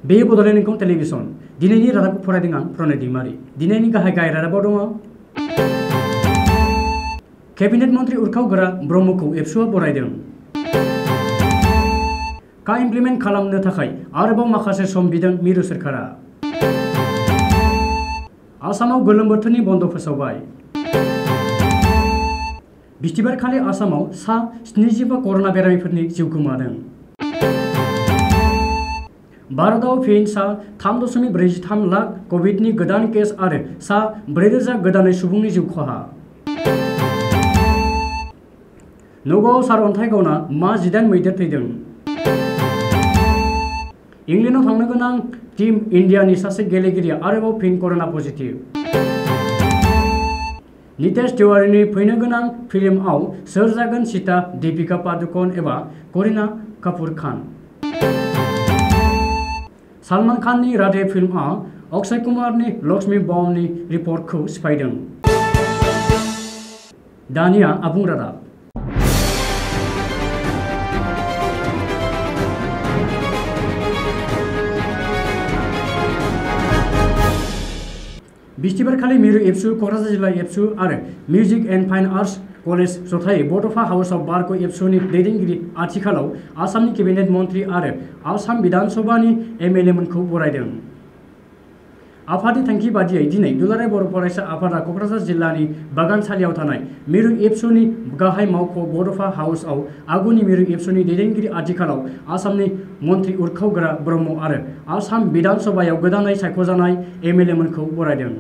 बे बड'लेण्ड इंखं टेलिभिजन दिनैनि रादाबखौ फरायदों आं प्रणय दैमारि। दिनैनि गाहाय रादाबाव दङ केबिनेट मन्त्री उरखाव गोरा ब्रह्मखौ एबसुआ बरायदों। का इमप्लिमेन्ट खालामनो थाखाय आरोबाव माखासे सम बिदों मिरु सोरखारा। आसामाव गोलोम बोथोरनि बन्द फोसावबाय। बिस्थिबारखालि आसामाव सा 70 कर'ना बेरामिफोरनि जिउ गोमादों। भारतआव फिन सा 3.43 लाख कभिडनि गोदान केस आरो सा 4,000 गोदानै सुबुंनि जिउ खहा। नगावआव सारअन्थाइ गावना मा 18 मैदेर थैदों। इंलेन्डआव थांनो गोनां टीम इन्डियानि सासे गेलेगिरिया आरोबाव फिन कर'ना पजिटिभ। नितेश तिवारीनि फैनो गोनां फिल्मआव सोर जागोन सीता, दीपिका पादुकण एबा करिना कापुर खान। सलमान खाननि राधे फिल्मआ अक्षय कुमारनि लक्ष्मी बमनि रिपर्टखौ सिफायदों। दानिया आबुं रादाब। बिस्थिबारखालि मिरु एबसु, क'क्राझार जिल्ला एबसु आरो music and fine arts college जथायै बड'फा हाउस अफ बारग' एबसुनि दैदेनगिरि आथिखालाव आसामनि केबिनेट मन्त्रि आरो आसाम बिधान सभानि एमएलए मोनखौ बरायदों। आफादनि थांखि बादियै दिनै दुलाराय बर' फरायसा आफादा क'क्राझार जिल्लानि बागानसालियाव थानाय मिरु एबसुनि गाहाय मावख' बड'फा हाउसआव आगुनि मिरु एबसुनि दैदेनगिरि आथिखालाव आसामनि मन्त्रि उरखाव गोरा ब्रह्म आरो आसाम बिधान सभायाव गोदानै सायख'जानाय एमएलए मोनखौ बरायदों।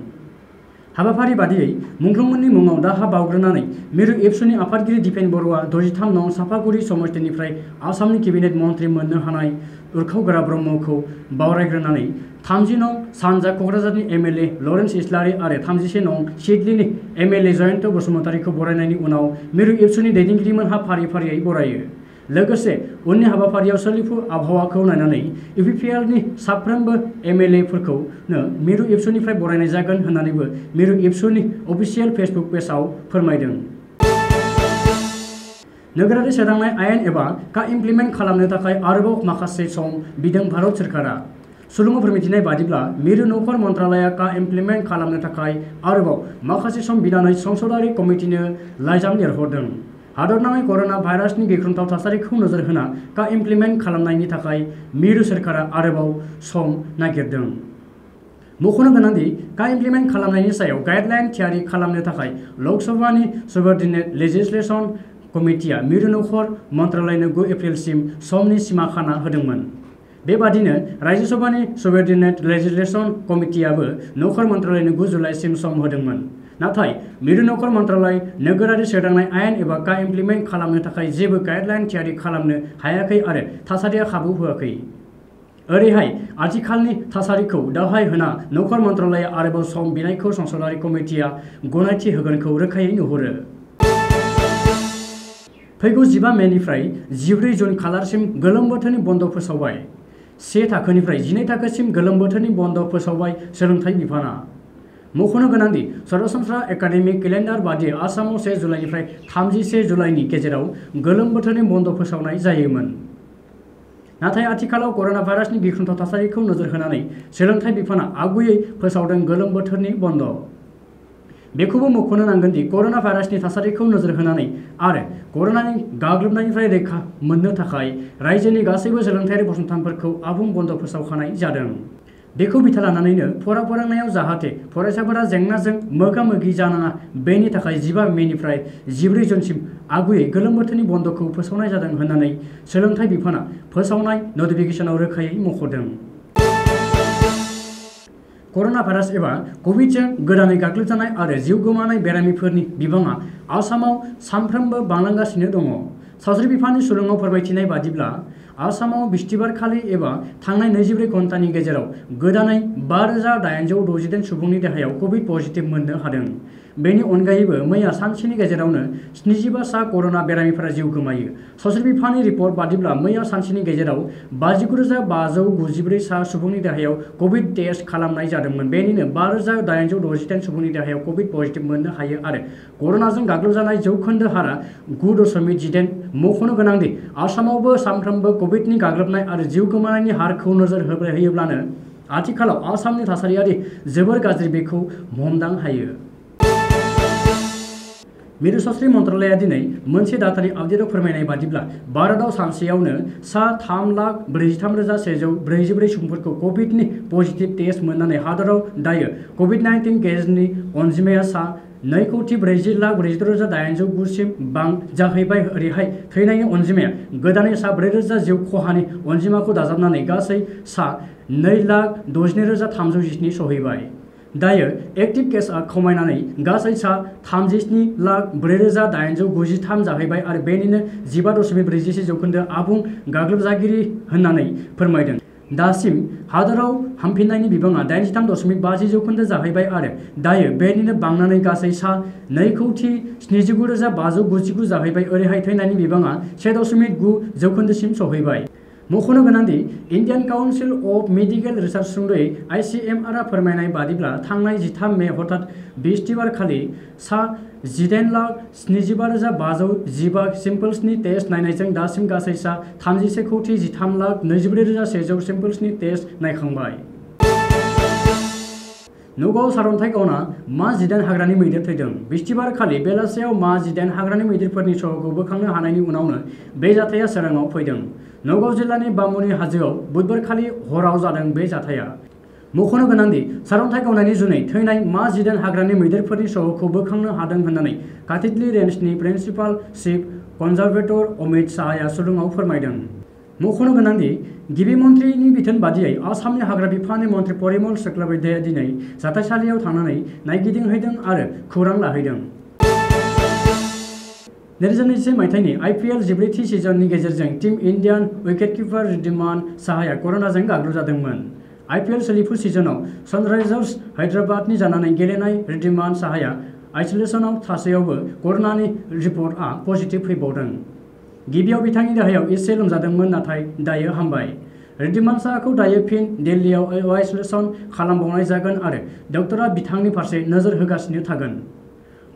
हाबाफारि बादियै मुंख्लंमोननि मुङाव दाहा बावग्रोनानै मिरु एबसुनि आफादगिरि दिपेन बर'आ 63 नं सापागुरि समष्टिनिफ्राय आसामनि केबिनेट मन्त्रि मोननो हानाय उरखाव गोरा ब्रह्मखौ बावरायग्रोनानै 30 नं सानजा क'क्राझारनि एमएलए लरेन्स इस्लारि आरो 31 नं सिडलीनि एमएलए जयन्त बसुमतारीखौ बरायनायनि उनाव मिरु एबसुनि दैदेनगिरिमोनहा फारि फारियै बरायो। लोगोसे उननि हाबाफारियाव सोलिफु आबहावाखौ नायनानै इउपिपिएलनि साफ्रोमबो एमएलएफोरखौनो मिरु एबसुनिफ्राय बरायनाय जागोन होननानैबो मिरु एबसुनि अफिसियेल फेसबुक पेजआव फोरमायदों। नोगोरारि सोदांनाय आयेन एबा का इमप्लिमेन्ट खालामनो थाखाय आरोबाव माखासे सम बिदों भारत सोरखारा। सुलुङाव फोरमायथिनाय बादिब्ला मिरु नखर मन्त्रालया का इमप्लिमेन्ट खालामनो थाखाय आरोबाव माखासे सम बिनानै संसदारि कमिटिनो लाइजाम लिरहरदों। हादरनाङै कर'ना भाइरासनि गिख्रंथाव थासारिखौ नोजोर होना का इमप्लिमेन्ट खालामनायनि थाखाय मिरु सोरखारा आरोबाव सम नागिरदों। मख'नो गोनांदि का इमप्लिमेन्ट खालामनायनि सायाव गाइडलाइन थियारि खालामनो थाखाय लकसभानि सबअर्डिनेट लेजिस्लेशन कमिटिया मिरु नखर मन्त्रालयनो 9 एप्रिलसिम समनि सिमा खाना होदोंमोन। बेबादिनो राज्यसभानि सबअर्डिनेट लेजिस्लेशन कमिटियाबो नखर मन्त्रालयनो 9 जुलाइसिम सम होदोंमोन। नाथाय मिरु नखर मन्त्रालय नोगोरारि सोदांनाय आयेन एबा का इमप्लिमेन्ट खालामनो थाखाय जेबो गाइडलाइन थियारि खालामनो हायाखै आरो थासारिया खाबु होआखै। ओरैहाय आथिखालनि थासारिखौ दावहाय होना नखर मन्त्रालया आरोबाव सम बिनायखौ संसदारि कमिटिया गनायथि होगोनखौ रोखायै नुहुरो। फैगौ 15 मेनिफ्राय 14 जुन खालारसिम गोलोम बोथोरनि बन्द फोसावबाय। 1 थाखोनिफ्राय 12 थाखोसिम गोलोम बोथोरनि बन्द फोसावबाय सोलोंथाइ बिफाना। मख'नो गोनांदि सरासनस्रा एकाडेमिक केलेन्डार बादियै आसामाव 1 जुलाइनिफ्राय 31 जुलाइनि गेजेराव गोलोम बोथोरनि बन्द फोसावनाय जायोमोन। नाथाय आथिखालाव कर'ना भाइरासनि गिख्रंथाव थासारिखौ नोजोर होनानै सोलोंथाइ बिफाना आगुयै फोसावदों गोलोम बोथोरनि बन्द। बेखौबो मख'नो नांगोनदि कर'ना भाइरासनि थासारिखौ नोजोर होनानै आरो कर'नानि गाग्लोबनायनिफ्राय रैखा मोननो थाखाय रायजोनि गासैबो सोलोंथायारि फसंथानफोरखौ आबुं बन्द फोसावखानाय जादों। बेखौ बिथा लानानैनो फरा फोरोंनायाव जाहाथे फरायसाफोरा जेंनाजों मोगा मोगि जानाङा बेनि थाखाय 15 मेनिफ्राय 14 जुनसिम आगुयै गोलोम बोथोरनि बन्दखौ फोसावनाय जादों होननानै सोलोंथाइ बिफाना फोसावनाय नटिफिकेशनाव रोखायै मख'दों। कर'ना भाइरास एबा कभिडजों गोदानै गाग्लोबजानाय आरो जिउ गोमानाय बेरामिफोरनि बिबाङा आसामाव सानफ्रोमबो बांलांगासिनो दङ। सावस्रि बिफाननि सुलुङाव फोरमायथिनाय बादिब्ला आसामाव बिस्थिबारखालि एबा थांनाय 24 घन्टानि गेजेराव गोदानै 5,862 सुबुंनि देहायाव कभिड पजिटिभ मोननो हादों। बेनि अनगायैबो मैया सानसेनि गेजेरावनो 75 सा कर'ना बेरामिफोरा जिउ गोमायो। सावस्रि बिफाननि रिपर्ट बादिब्ला मैया सानसेनि गेजेराव 59,594 सा सुबुंनि देहायाव कभिड टेस्ट खालामनाय जादोंमोन। बेनिनो 5,868 सुबुंनि देहायाव कभिड पजिटिभ मोननो हायो आरो कर'नाजों गाग्लोबजानाय जौखोन्दो हारआ 9.18। मख'नो गोनांदि आसामावबो सानफ्रोमबो कभिडनि गाग्लोबनाय आरो जिउ गोमानायनि हारखौ नोजोर होयोब्लानो आथिखालाव आसामनि थासारियादि जोबोर गाज्रि बेखौ हमदां हायो। मिरु सावस्रि मन्त्रालया दिनै मोनसे डाटानि आपडेटआव फोरमायनाय बादिब्ला भारतआव सानसेयावनो सा 3,43,144 सुबुंफोरखौ कभिडनि पजिटिभ टेस्ट मोननानै हादराव दायो कभिड-19 केसनि अनजिमाया सा 2,40,46,809 सिम जाहैबाय। ओरैहाय थैनायनि अनजिमाया गोदानै सा 4,000 जिउ खहानि अनजिमाखौ दाजाबनानै गासै सा 2,62,317 सहैबाय। दायो एक्टिभ केसआ खमायनानै गासै सा 37,04,893 जाहैबाय आरो बेनिनो 15.46% आबुं गाग्लोबजागिरि होननानै फोरमायदों। दासिम हादराव हामफिननायनि बिबाङा 83.50% जाहैबाय आरो दायो बेनिनो बांनानै गासै सा 2,79,599 जाहैबाय। ओरैहाय थैनायनि बिबाङा 1.9% सिम सहैबाय। मख'नो गोनांदि Indian council of medical research सुंद'यै ICMR फोरमायनाय बादिब्ला थांनाय 13 मे हरथात बिस्तिबारखालि सा 18,75,515 सेम्पल्सनि टेस्ट नायनायजों दासिम गासै सा 31,13,24,100 सेम्पल्सनि टेस्ट नायखांबाय। नगावआव सारअन्थाइ गावना मा 18 हाग्रानि मैदेर थैदों। बिस्तिबारखालि बेलासियाव मा 18 हाग्रानि मैदेरफोरनि सह'खौ बोखांनो हानायनि उनावनो बे जाथाया सोराङाव फैदों। नगाव जिल्लानि बामुनि हाजोआव बुधबारखालि हराव जादों बे जाथाया। मख'नो गोनांदि सारअन्थाइ गावनायनि जुनै थैनाय मा 18 हाग्रानि मैदेरफोरनि सह'खौ बोखांनो हादों होननानै काथितली रेन्जनि प्रिन्सिपाल चिफ कनजारभेटर अमित साहाया सुलुङाव फोरमायदों। मख'नो गोनांदि गिबि मन्थ्रिनि बिथोन बादियै आसामनि हाग्रा बिफाननि मन्थ्रि परिमल शुक्लबैद्यया दिनै जाथायसालियाव थांनानै नायगिदिंहैदों आरो खौरां लाहैदों। 2021 मायथाइनि IPL 14थि सिजननि गेजेरजों टीम इन्डियान उइकेटकिपार रिद्धिमान साहाया कर'नाजों गाग्लोबजादोंमोन। IPL सोलिफु सिजनआव सनराइजार्स हैदराबादनि जानानै गेलेनाय रिद्धिमान साहाया आइसोलेसनआव थासेयावबो कर'नानि रिपर्टआ पजिटिभ फैबावदों। गिबियाव बिथांनि देहायाव एसे लोमजादोंमोन नाथाय दायो हामबाय। रिद्धिमान साहाखौ दायो फिन दिल्लीयाव आइसोलेसन खालामबावनाय जागोन आरो डक्टरा बिथांनि फारसे नोजोर होगासिनो थागोन।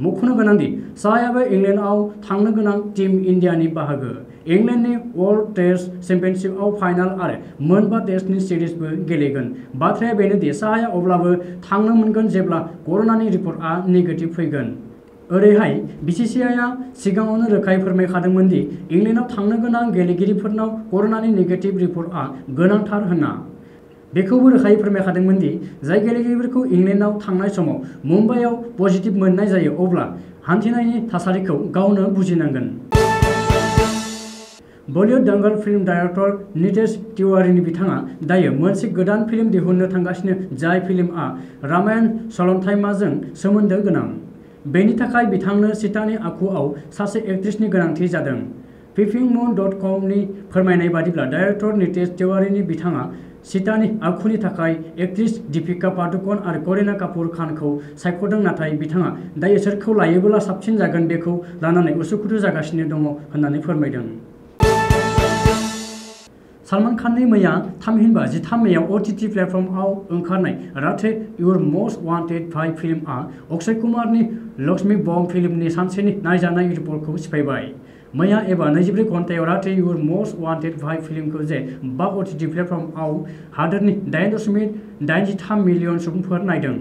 मख'नो गोनांदि साहायाबो इंलेन्डआव थांनो गोनां टीम इन्डियानि बाहागो। इंलेन्डनि वर्ल्ड टेस्ट चेम्पियनशिपआव फाइनाल आरो मोनबा टेस्टनि सिरिजबो गेलेगोन। बाथ्राया बेनोदि साहाया अब्लाबो थांनो मोनगोन जेब्ला कर'नानि रिपर्टआ नेगेटिभ फैगोन। ओरैहाय BCCIआ सिगाङावनो रोखायै फोरमायखादोंमोन दि इंलेन्डआव थांनो गोनां गेलेगिरिफोरनाव कर'नानि नेगेटिभ रिपर्टआ गोनांथार होनना। बेखौबो रोखायै फोरमायखादोंमोन दि जाय गेलेगिरिफोरखौ इंलेन्डआव थांनाय समाव मुम्बाइआव पजिटिभ मोननाय जायो अब्ला हान्थिनायनि थासारिखौ गावनो बुजिनांगोन। बलिउड दंगल फिल्म डाइरेक्टर नितेश तिवारीनि बिथाङा दायो मोनसे गोदान फिल्म दिहुननो थांगासिनो जाय फिल्मआ रामायण सलन्थाइमाजों सोमोन्दो गोनां। बेनि थाखाय बिथांनो सीतानि आखुआव सासे एक्ट्रेसनि गोनांथि जादों। peepingmoon.com नि फोरमायनाय बादिब्ला डाइरेक्टर नितेश तिवारीनि बिथाङा सीतानि आखुनि थाखाय एक्ट्रेस दीपिका पादुकण आरो करिना कापुर खानखौ सायख'दों नाथाय बिथाङा दायो सोरखौ लायोबोला साबसिन जागोन बेखौ लानानै उसुखुथु जागासिनो दङ होननानै फोरमायदों। सलमान खाननि मैया थामहिनबा 13 मेआव OTT प्लेटफर्मआव ओंखारनाय राधे इउर मोस्ट वान्टेड 5 फिल्मआ अक्षय कुमारनि लक्ष्मी बम्ब फिल्मनि सानसेनि नायजानाय रिपर्टखौ सिफायबाय। मैया एबा 24 घन्टायाव राधे इउर मोस्ट वान्टेड 5 फिल्मखौ जे 5 OTT प्लेटफर्मआव हादोरनि 8.83 मिलियन सुबुंफोर नायदों।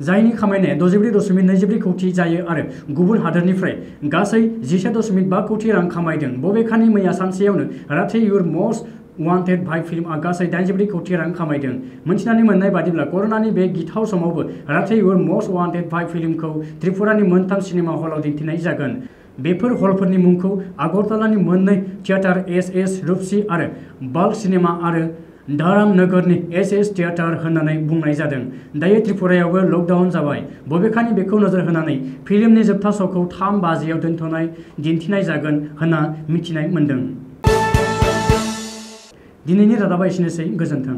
जायनि खामायनाया 64.24 कौटि जायो आरो गुबुन हादोरनिफ्राय गासै 11.5 कौटि रां खामायदों। बबेखानि मैया सानसेयावनो राधे इउर मोस्ट वान्टेड 5 फिल्मआ गासै 84 कौटि रां खामायदों। मिथिनानै मोननाय बादिब्ला कर'नानि बे गिथाव समावबो राधे इउर मोस्ट वान्टेड 5 फिल्मखौ त्रिपुरानि मोनथाम सिनेमा हलाव दिन्थिनाय जागोन। बेफोर हलफोरनि मुंखौ आगरतलानि मोननै थियेटार SS रूपसी आरो बाल्क सिनेमा आरो धाराम नोगोरनि SS थियेटार होननानै बुंनाय जादों। दायो त्रिपुरायावबो लकडाउन जाबाय। बबेखानि बेखौ नोजोर होनानै फिल्मनि जोबथा श'खौ 3 बाजियाव दिन्थिनाय जागोन होनना मिथिनाय मोन्दों। दिनैनि रादाबा एसेनोसै। गोजोन्थों।